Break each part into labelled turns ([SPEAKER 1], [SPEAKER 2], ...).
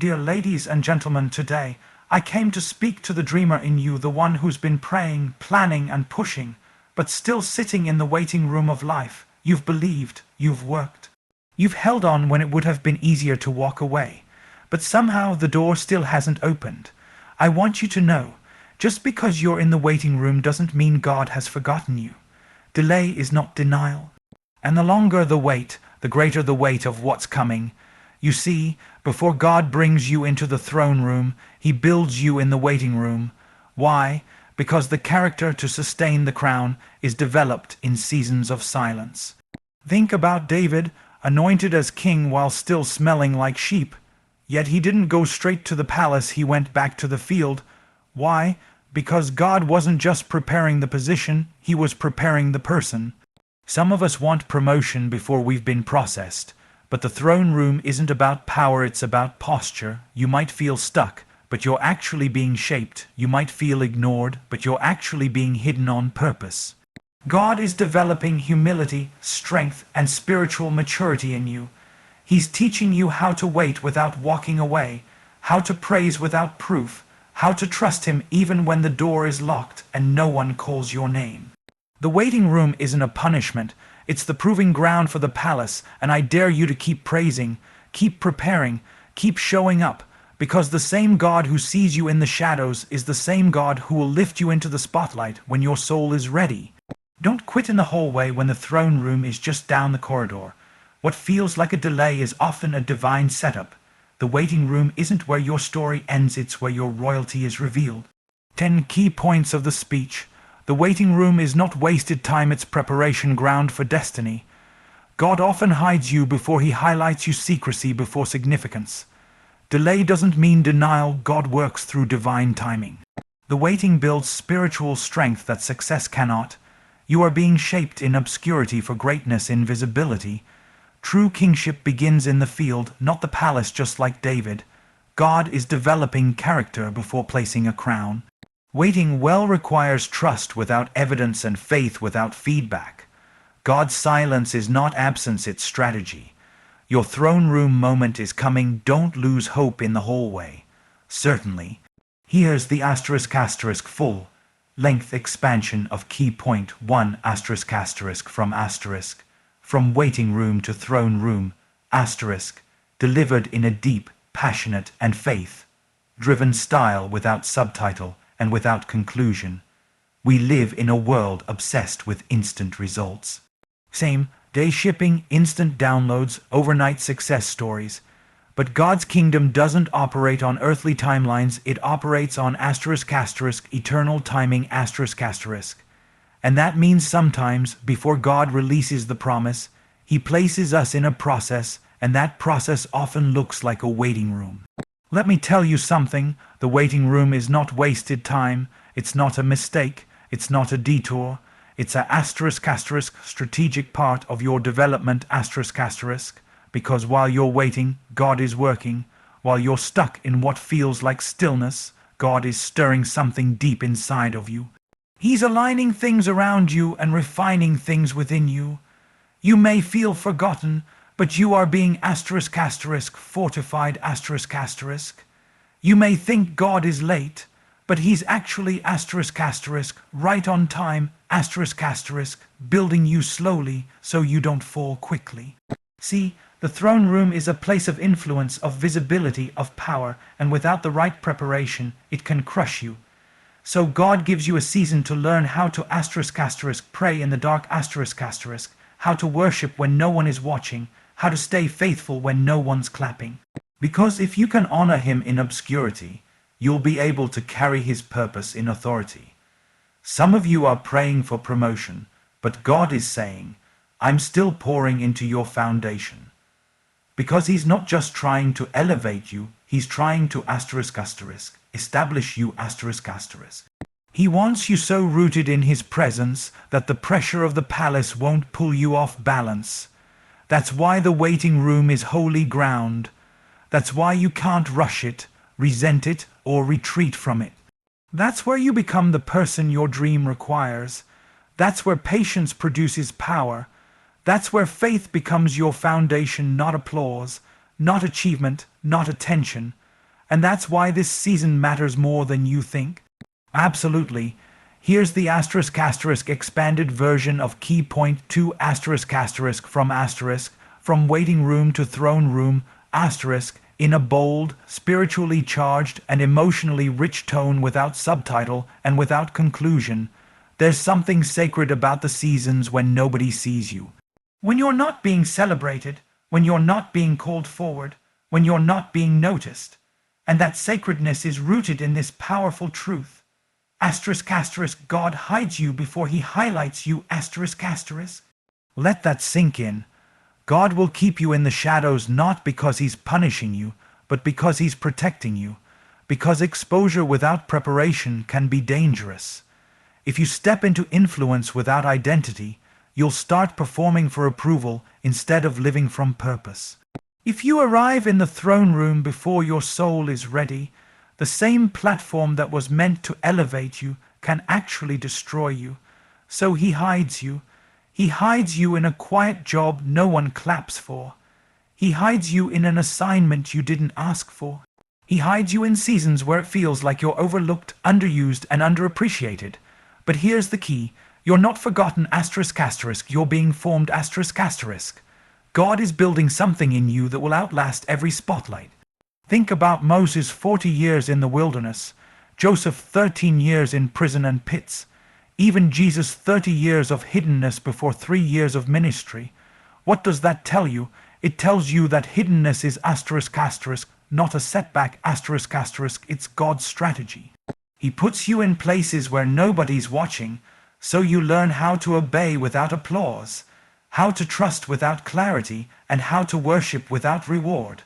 [SPEAKER 1] Dear ladies and gentlemen, today I came to speak to the dreamer in you, the one who's been praying, planning and pushing, but still sitting in the waiting room of life. You've believed, you've worked. You've held on when it would have been easier to walk away, but somehow the door still hasn't opened. I want you to know, just because you're in the waiting room doesn't mean God has forgotten you. Delay is not denial. And the longer the wait, the greater the weight of what's coming. You see, before God brings you into the throne room, He builds you in the waiting room. Why? Because the character to sustain the crown is developed in seasons of silence. Think about David, anointed as king while still smelling like sheep. Yet he didn't go straight to the palace, he went back to the field. Why? Because God wasn't just preparing the position, He was preparing the person. Some of us want promotion before we've been processed. But the throne room isn't about power, it's about posture. You might feel stuck, but you're actually being shaped. You might feel ignored, but you're actually being hidden on purpose. God is developing humility, strength, and spiritual maturity in you. He's teaching you how to wait without walking away, how to praise without proof, how to trust Him even when the door is locked and no one calls your name. The waiting room isn't a punishment. It's the proving ground for the palace, and I dare you to keep praising, keep preparing, keep showing up, because the same God who sees you in the shadows is the same God who will lift you into the spotlight when your soul is ready. Don't quit in the hallway when the throne room is just down the corridor. What feels like a delay is often a divine setup. The waiting room isn't where your story ends, it's where your royalty is revealed. 10 key points of the speech. The waiting room is not wasted time, it's preparation ground for destiny. God often hides you before He highlights you, secrecy before significance. Delay doesn't mean denial, God works through divine timing. The waiting builds spiritual strength that success cannot. You are being shaped in obscurity for greatness in visibility. True kingship begins in the field, not the palace, just like David. God is developing character before placing a crown. Waiting well requires trust without evidence and faith without feedback. God's silence is not absence, it's strategy. Your throne room moment is coming, don't lose hope in the hallway. Certainly. Here's the *** full length expansion of key point 1 ** from waiting room to throne room *, delivered in a deep, passionate and faith-driven style without subtitle and without conclusion. We live in a world obsessed with instant results. Same-day shipping, instant downloads, overnight success stories. But God's kingdom doesn't operate on earthly timelines, it operates on **, eternal timing **. And that means sometimes, before God releases the promise, He places us in a process, and that process often looks like a waiting room. Let me tell you something, the waiting room is not wasted time, it's not a mistake, it's not a detour, it's a **, strategic part of your development **, because while you're waiting, God is working, while you're stuck in what feels like stillness, God is stirring something deep inside of you. He's aligning things around you and refining things within you. You may feel forgotten, but you are being **, fortified **. You may think God is late, but He's actually **, right on time **, building you slowly so you don't fall quickly. See, the throne room is a place of influence, of visibility, of power, and without the right preparation, it can crush you. So God gives you a season to learn how to **, pray in the dark **, how to worship when no one is watching, how to stay faithful when no one's clapping. Because if you can honor Him in obscurity, you'll be able to carry His purpose in authority. Some of you are praying for promotion, but God is saying, I'm still pouring into your foundation. Because He's not just trying to elevate you, He's trying to **, establish you **. He wants you so rooted in His presence that the pressure of the palace won't pull you off balance. That's why the waiting room is holy ground. That's why you can't rush it, resent it, or retreat from it. That's where you become the person your dream requires. That's where patience produces power. That's where faith becomes your foundation, not applause, not achievement, not attention, And that's why this season matters more than you think? Absolutely. Here's the *** expanded version of key point 2 ** from waiting room to throne room * in a bold, spiritually charged, and emotionally rich tone without subtitle and without conclusion. There's something sacred about the seasons when nobody sees you. When you're not being celebrated, when you're not being called forward, when you're not being noticed. And that sacredness is rooted in this powerful truth. *** God hides you before he highlights you ***. Let that sink in. God will keep you in the shadows not because he's punishing you, but because he's protecting you. Because exposure without preparation can be dangerous. If you step into influence without identity, you'll start performing for approval instead of living from purpose. If you arrive in the throne room before your soul is ready, the same platform that was meant to elevate you can actually destroy you. So he hides you. He hides you in a quiet job no one claps for. He hides you in an assignment you didn't ask for. He hides you in seasons where it feels like you're overlooked, underused, and underappreciated. But here's the key. You're not forgotten ***, you're being formed ***. God is building something in you that will outlast every spotlight. Think about Moses 40 years in the wilderness, Joseph 13 years in prison and pits, even Jesus 30 years of hiddenness before 3 years of ministry. What does that tell you? It tells you that hiddenness is ***, not a setback ***, it's God's strategy. He puts you in places where nobody's watching, so you learn how to obey without applause, how to trust without clarity, and how to worship without reward.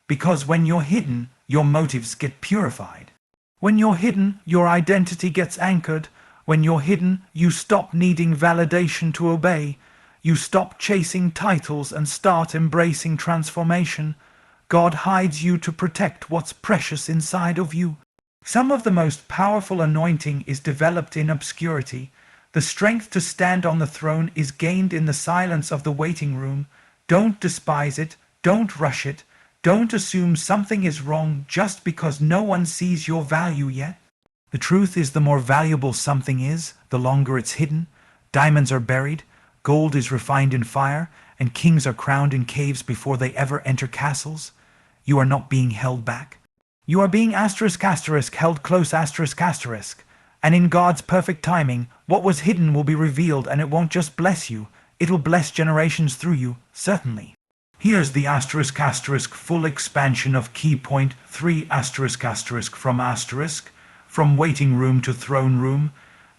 [SPEAKER 1] Because when you're hidden, your motives get purified. When you're hidden, your identity gets anchored. When you're hidden, you stop needing validation to obey. You stop chasing titles and start embracing transformation. God hides you to protect what's precious inside of you. Some of the most powerful anointing is developed in obscurity. The strength to stand on the throne is gained in the silence of the waiting room. Don't despise it. Don't rush it. Don't assume something is wrong just because no one sees your value yet. The truth is, the more valuable something is, the longer it's hidden. Diamonds are buried, gold is refined in fire, and kings are crowned in caves before they ever enter castles. You are not being held back. You are being ***, held close ***. And in God's perfect timing, what was hidden will be revealed, and it won't just bless you, it'll bless generations through you, certainly. Here's the *** full expansion of key point 3 *** from waiting room to throne room,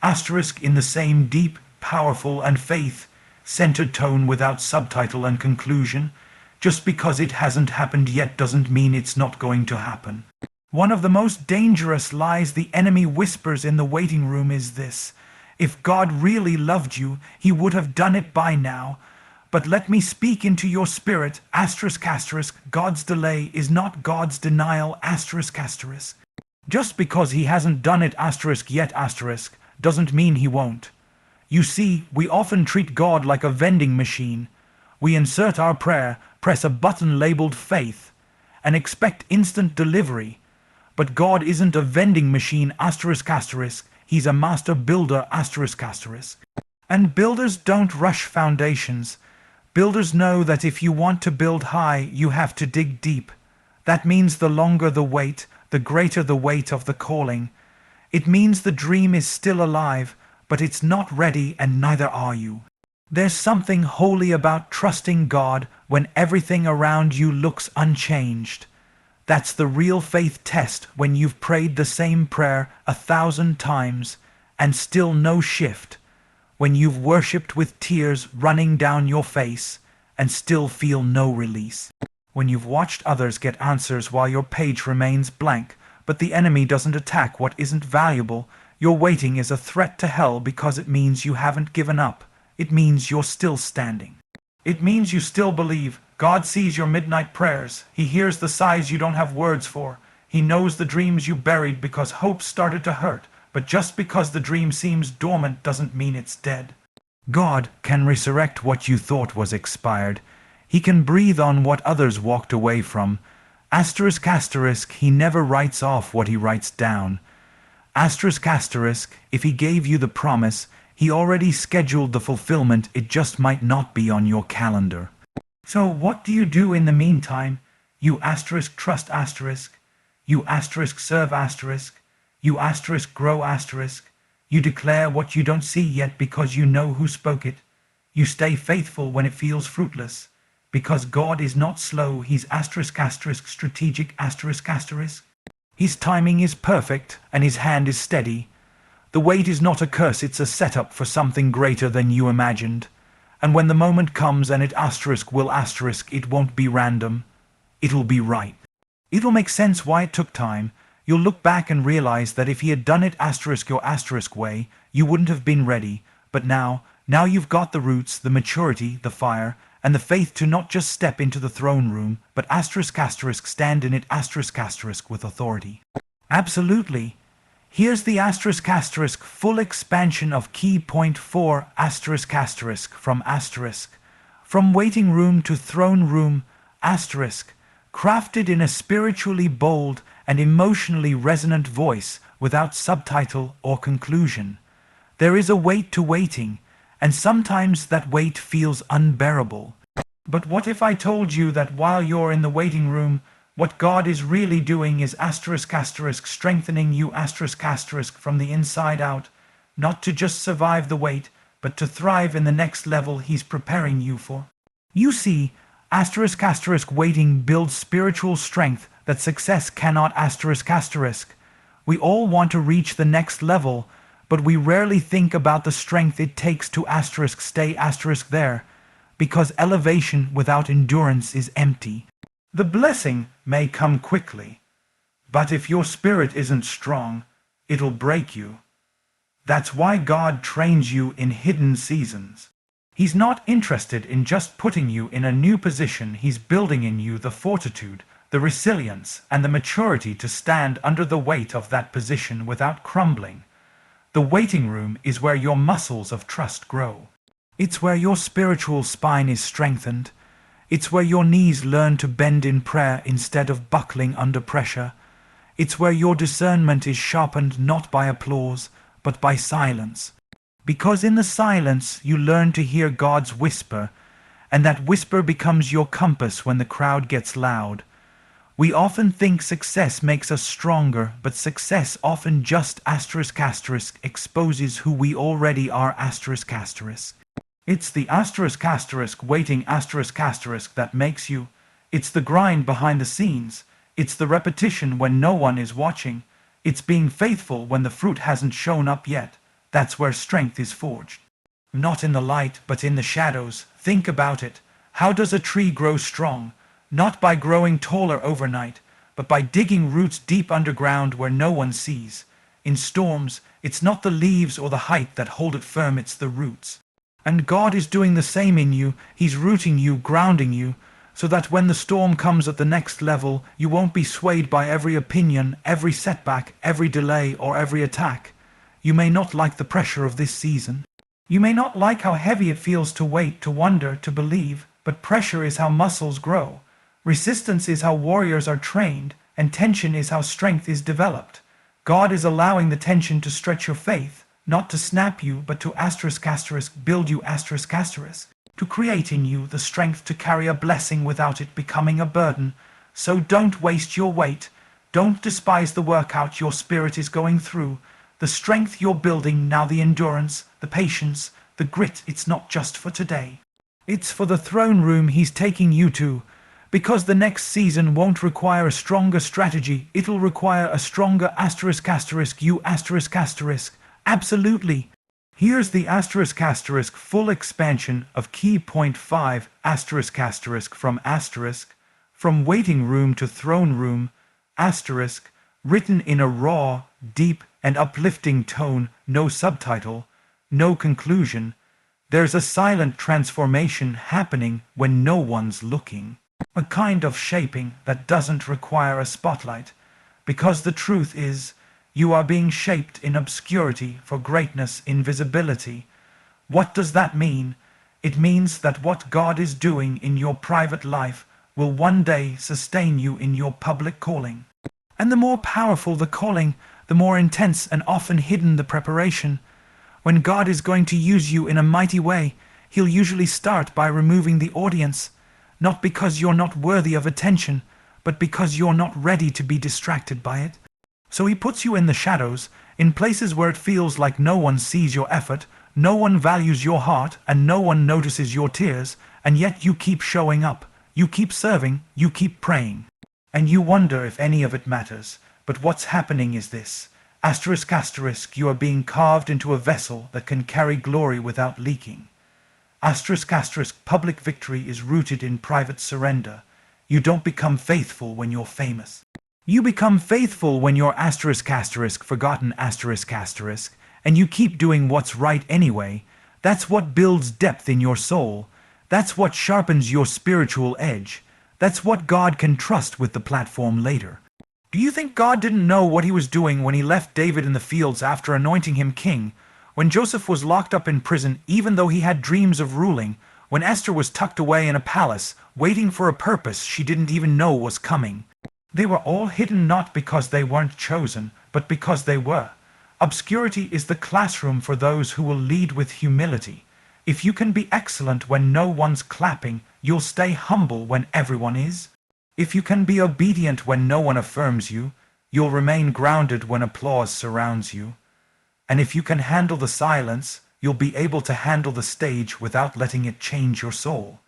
[SPEAKER 1] * in the same deep, powerful, and faith-centered tone without subtitle and conclusion. Just because it hasn't happened yet doesn't mean it's not going to happen. One of the most dangerous lies the enemy whispers in the waiting room is this: if God really loved you, he would have done it by now. But let me speak into your spirit, ***, God's delay is not God's denial, ***. Just because he hasn't done it yet, doesn't mean he won't. You see, we often treat God like a vending machine. We insert our prayer, press a button labeled faith, and expect instant delivery. But God isn't a vending machine, ***. He's a master builder, ***. And builders don't rush foundations. Builders know that if you want to build high, you have to dig deep. That means the longer the wait, the greater the weight of the calling. It means the dream is still alive, but it's not ready, and neither are you. There's something holy about trusting God when everything around you looks unchanged. That's the real faith test, when you've prayed the same prayer 1,000 times and still no shift. When you've worshipped with tears running down your face and still feel no release. When you've watched others get answers while your page remains blank, but the enemy doesn't attack what isn't valuable. Your waiting is a threat to hell because it means you haven't given up. It means you're still standing. It means you still believe. God sees your midnight prayers. He hears the sighs you don't have words for. He knows the dreams you buried because hope started to hurt. But just because the dream seems dormant doesn't mean it's dead. God can resurrect what you thought was expired. He can breathe on what others walked away from. ** Asterisk asterisk, he never writes off what he writes down. Asterisk asterisk, if he gave you the promise, he already scheduled the fulfillment, it just might not be on your calendar. So what do you do in the meantime? You asterisk trust asterisk. You asterisk serve asterisk. You asterisk grow asterisk. You declare what you don't see yet because you know who spoke it. You stay faithful when it feels fruitless. Because God is not slow, he's asterisk asterisk strategic asterisk asterisk. His timing is perfect and his hand is steady. The wait is not a curse, it's a setup for something greater than you imagined. And when the moment comes and it asterisk will asterisk, it won't be random. It'll be right. It'll make sense why it took time. You'll look back and realize that if he had done it asterisk your asterisk way, you wouldn't have been ready. But now you've got the roots, the maturity, the fire, and the faith to not just step into the throne room, but asterisk asterisk stand in it asterisk asterisk with authority. Absolutely. Here's the asterisk asterisk full expansion of key point 4 asterisk asterisk from asterisk. From waiting room to throne room asterisk. Crafted in a spiritually bold and emotionally resonant voice without subtitle or conclusion. There is a weight to waiting, and sometimes that weight feels unbearable. But what if I told you that while you're in the waiting room, what God is really doing is asterisk asterisk strengthening you asterisk asterisk from the inside out, not to just survive the wait, but to thrive in the next level he's preparing you for? You see, asterisk asterisk waiting builds spiritual strength that success cannot asterisk asterisk. We all want to reach the next level, but we rarely think about the strength it takes to asterisk stay asterisk there, because elevation without endurance is empty. The blessing may come quickly, but if your spirit isn't strong, it'll break you. That's why God trains you in hidden seasons. He's not interested in just putting you in a new position, he's building in you the fortitude, the resilience, and the maturity to stand under the weight of that position without crumbling. The waiting room is where your muscles of trust grow. It's where your spiritual spine is strengthened. It's where your knees learn to bend in prayer instead of buckling under pressure. It's where your discernment is sharpened not by applause, but by silence. Because in the silence you learn to hear God's whisper, and that whisper becomes your compass when the crowd gets loud. We often think success makes us stronger, but success often just asterisk asterisk exposes who we already are asterisk asterisk. It's the asterisk asterisk waiting asterisk asterisk that makes you. It's the grind behind the scenes. It's the repetition when no one is watching. It's being faithful when the fruit hasn't shown up yet. That's where strength is forged. Not in the light, but in the shadows. Think about it. How does a tree grow strong? Not by growing taller overnight, but by digging roots deep underground where no one sees. In storms, it's not the leaves or the height that hold it firm, it's the roots. And God is doing the same in you. He's rooting you, grounding you, so that when the storm comes at the next level, you won't be swayed by every opinion, every setback, every delay, or every attack. You may not like the pressure of this season. You may not like how heavy it feels to wait, to wonder, to believe, but pressure is how muscles grow. Resistance is how warriors are trained, and tension is how strength is developed. God is allowing the tension to stretch your faith, not to snap you, but to asterisk asterisk build you asterisk asterisk, to create in you the strength to carry a blessing without it becoming a burden. So don't waste your wait. Don't despise the workout your spirit is going through, the strength you're building now, the endurance, the patience, the grit. It's not just for today. It's for the throne room he's taking you to. Because the next season won't require a stronger strategy, it'll require a stronger asterisk asterisk you asterisk asterisk. Absolutely. Here's the asterisk asterisk full expansion of key point 5 asterisk asterisk from asterisk, from waiting room to throne room, asterisk, written in a raw, deep, and uplifting tone, no subtitle, no conclusion. There's a silent transformation happening when no one's looking. A kind of shaping that doesn't require a spotlight, because the truth is, you are being shaped in obscurity for greatness in visibility. What does that mean? It means that what God is doing in your private life, will one day sustain you in your public calling. And the more powerful the calling, the more intense and often hidden the preparation. When God is going to use you in a mighty way, He'll usually start by removing the audience, not because you're not worthy of attention, but because you're not ready to be distracted by it. So He puts you in the shadows, in places where it feels like no one sees your effort, no one values your heart, and no one notices your tears, and yet you keep showing up, you keep serving, you keep praying. And you wonder if any of it matters, but what's happening is this. Asterisk asterisk, you are being carved into a vessel that can carry glory without leaking. Asterisk asterisk, public victory is rooted in private surrender. You don't become faithful when you're famous. You become faithful when you're asterisk asterisk forgotten asterisk asterisk, and you keep doing what's right anyway. That's what builds depth in your soul. That's what sharpens your spiritual edge. That's what God can trust with the platform later. Do you think God didn't know what He was doing when He left David in the fields after anointing him king? When Joseph was locked up in prison, even though he had dreams of ruling? When Esther was tucked away in a palace, waiting for a purpose she didn't even know was coming? They were all hidden not because they weren't chosen, but because they were. Obscurity is the classroom for those who will lead with humility. If you can be excellent when no one's clapping, you'll stay humble when everyone is. If you can be obedient when no one affirms you, you'll remain grounded when applause surrounds you. And if you can handle the silence, you'll be able to handle the stage without letting it change your soul.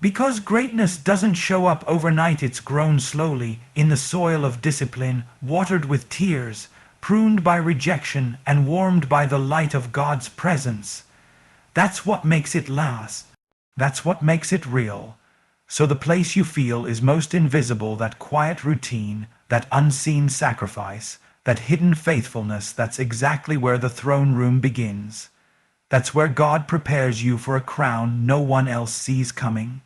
[SPEAKER 1] Because greatness doesn't show up overnight, it's grown slowly, in the soil of discipline, watered with tears, pruned by rejection, and warmed by the light of God's presence. That's what makes it last. That's what makes it real. So the place you feel is most invisible, that quiet routine, that unseen sacrifice, that hidden faithfulness, that's exactly where the throne room begins. That's where God prepares you for a crown no one else sees coming.